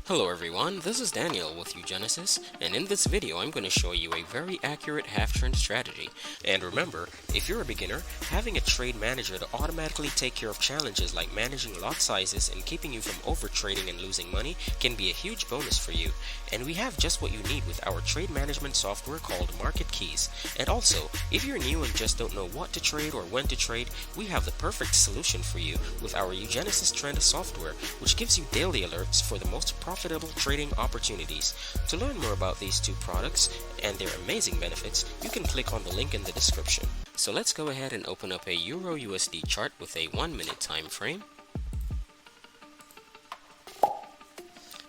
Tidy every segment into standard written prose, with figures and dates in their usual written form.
Hello everyone, this is Daniel with uGenesys, and in this video I'm going to show you a very accurate half-trend strategy. And remember, if you're a beginner, having a trade manager to automatically take care of challenges like managing lot sizes and keeping you from overtrading and losing money can be a huge bonus for you. And we have just what you need with our trade management software called Market Keys. And also, if you're new and just don't know what to trade or when to trade, we have the perfect solution for you with our uGenesys Trend software, which gives you daily alerts for the most profitable trading opportunities. To learn more about these two products and their amazing benefits, you can click on the link in the description. So let's go ahead and open up a Euro USD chart with a 1-minute time frame.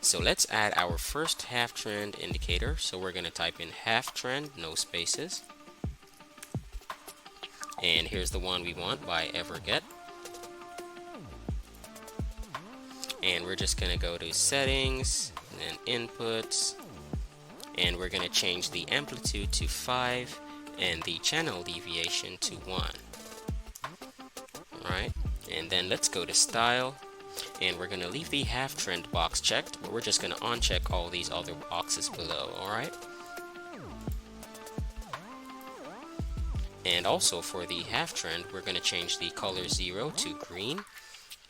So let's add our first half trend indicator. So we're going to type in half trend, no spaces. And here's the one we want by Everget. And we're just going to go to settings and then inputs, and we're going to change the amplitude to 5 and the channel deviation to 1. Alright, and then let's go to style, and we're going to leave the half trend box checked, but we're just going to uncheck all these other boxes below. Alright, and also for the half trend, we're going to change the color 0 to green,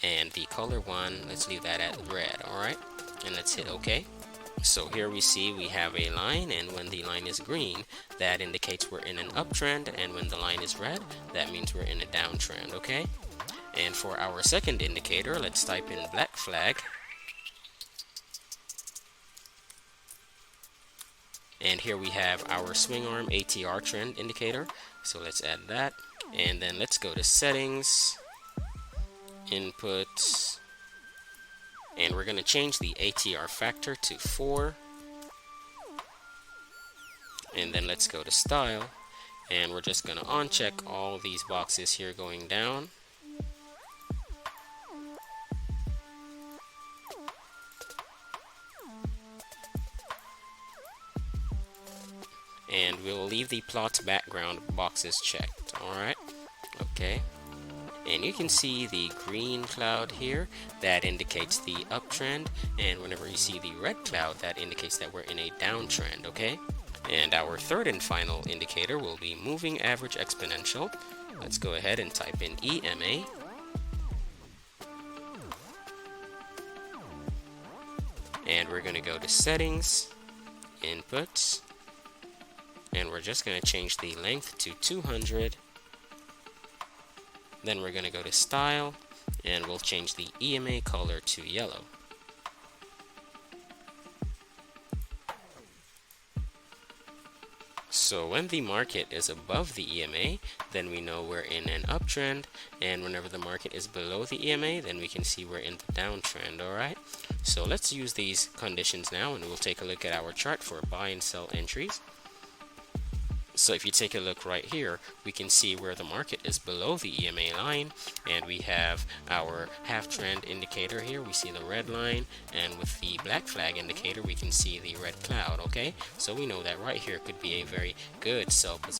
and the color 1, let's leave that at red. Alright, and let's hit OK. So here we see we have a line, and when the line is green, that indicates we're in an uptrend, and when the line is red, that means we're in a downtrend. Okay, and for our second indicator, let's type in black flag, and here we have our swing arm ATR trend indicator. So let's add that, and then let's go to settings, inputs, and we're going to change the ATR factor to 4, and then let's go to style, and we're just going to uncheck all these boxes here going down, and we'll leave the plot background boxes checked. Alright, okay. And you can see the green cloud here, that indicates the uptrend, and whenever you see the red cloud, that indicates that we're in a downtrend. Okay, and our third and final indicator will be moving average exponential. Let's go ahead and type in EMA, and we're going to go to settings, inputs, and we're just going to change the length to 200. Then we're going to go to style, and we'll change the EMA color to yellow. So when the market is above the EMA, then we know we're in an uptrend, and whenever the market is below the EMA, then we can see we're in the downtrend. Alright, so let's use these conditions now, and we'll take a look at our chart for buy and sell entries. So if you take a look right here, we can see where the market is below the EMA line, and we have our half trend indicator here. We see the red line, and with the black flag indicator, we can see the red cloud. Okay, so we know that right here could be a very good sell position.